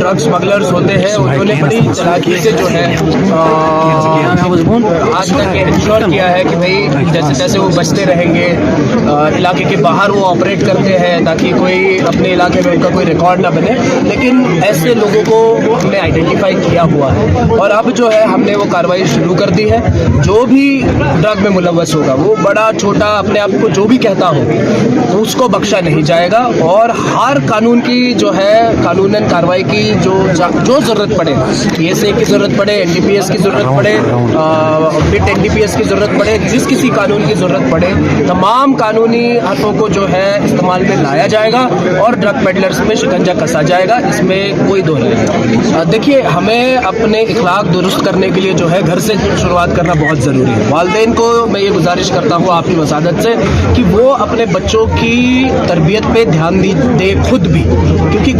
Drug smugglers होते हैं उन्होंने बड़ी चालाकी से जो है आज तक इंश्योर किया है कि भाई जैसे जैसे वो बचते रहेंगे, इलाके के बाहर वो ऑपरेट करते हैं ताकि कोई अपने इलाके में उनका कोई रिकॉर्ड ना बने। लेकिन ऐसे लोगों को हमने आइडेंटिफाई किया हुआ है और अब जो है हमने वो कार्रवाई शुरू कर दी है। जो भी ड्रग में मुलव्वस होगा, वो बड़ा छोटा अपने आप को जो भी कहता हो, उसको बख्शा नहीं जाएगा और हर कानून की जो है कानूनन कार्रवाई की जो जरूरत पड़े, PSA की जरूरत पड़े, NDPS की जरूरत पड़े, बिट NDPS की जरूरत पड़े, जिस किसी कानून की जरूरत पड़े, तमाम कानूनी हथों को जो है इस्तेमाल में लाया जाएगा और ड्रग पेडलर्स में शिकंजा कसा जाएगा, इसमें कोई दो नहीं। देखिए, हमें अपने इखलाक दुरुस्त करने के लिए जो है घर से शुरुआत करना बहुत ज़रूरी है। वालिदैन को मैं ये गुजारिश करता हूँ आपकी वसादत से कि वो अपने बच्चों की तरबियत पे ध्यान दे खुद भी, क्योंकि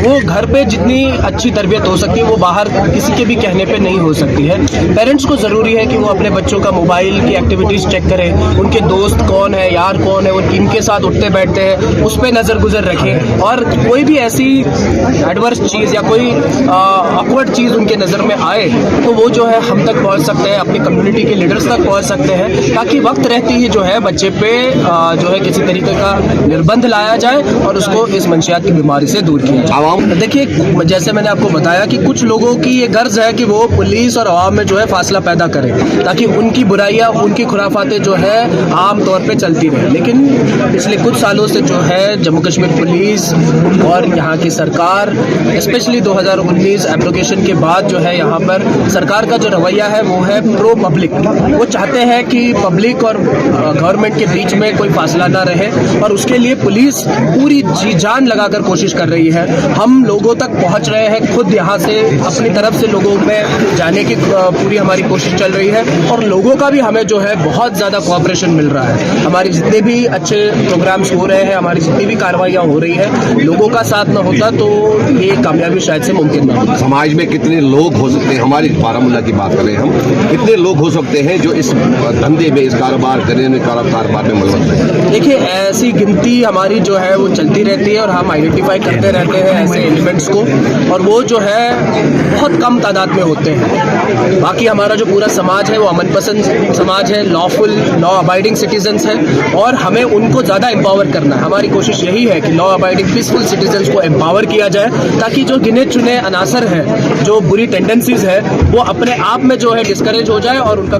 वो घर पे जितनी अच्छी तरबियत हो सकती है वो बाहर किसी के भी कहने पे नहीं हो सकती है। पेरेंट्स को ज़रूरी है कि वो अपने बच्चों का मोबाइल की एक्टिविटीज़ चेक करें, उनके दोस्त कौन है, यार कौन है, इनके साथ उठते बैठते हैं, उस पर नज़र गुजर रखें और कोई भी ऐसी एडवर्स चीज़ या कोई ऑकवर्ड चीज़ उनके नज़र में आए तो वो जो है हम तक पहुँच सकते हैं, अपनी कम्युनिटी के लीडर्स तक पहुँच सकते हैं, ताकि वक्त रहते ही जो है बच्चे पे जो है किसी तरीके का निर्बंध लाया जाए और उसको इस मंशियात की बीमारी से दूर किया जाए। देखिए, जैसे मैंने आपको बताया कि कुछ लोगों की ये गर्ज है कि वो पुलिस और आवाम में जो है फासला पैदा करें ताकि उनकी बुराइयां, उनकी खुराफातें जो है आम तौर पे चलती रहे। लेकिन पिछले कुछ सालों से जो है जम्मू कश्मीर पुलिस और यहाँ की सरकार, स्पेशली 2019 एप्लीकेशन के बाद जो है यहाँ पर सरकार का जो रवैया है वो है प्रो पब्लिक। वो चाहते हैं कि पब्लिक और गवर्नमेंट के बीच में कोई फासला ना रहे और उसके लिए पुलिस पूरी जी जान लगाकर कोशिश कर रही है। हम लोगों तक पहुंच रहे हैं, खुद यहाँ से अपनी तरफ से लोगों में जाने की पूरी हमारी कोशिश चल रही है और लोगों का भी हमें जो है बहुत ज़्यादा कोऑपरेशन मिल रहा है। हमारी जितने भी अच्छे प्रोग्राम्स हो रहे हैं, हमारी जितनी भी कार्रवाइयाँ हो रही है, लोगों का साथ न होता तो ये कामयाबी शायद से मुमकिन ना होती। समाज में कितने लोग हो सकते हैं, हमारी बारामूला की बात करें हम, कितने लोग हो सकते हैं जो इस धंधे में, इस कारोबार में मुलव्वस हैं? देखिए, ऐसी गिनती हमारी जो है वो चलती रहती है और हम आइडेंटिफाई करते रहते हैं ऐसे एलिमेंट्स को और वो जो है बहुत कम तादाद में होते हैं। बाकी हमारा जो पूरा समाज है वो अमन पसंद समाज है, लॉफुल लॉ अबाइडिंग सिटीजन्स है और हमें उनको ज़्यादा एम्पावर करना है। हमारी कोशिश यही है कि लॉ अबाइडिंग पीसफुल सिटीजन्स को एम्पावर किया जाए ताकि जो गिने चुने अनासर हैं, जो बुरी टेंडेंसीज है, वो अपने आप में जो है डिस्करेज हो जाए और उनका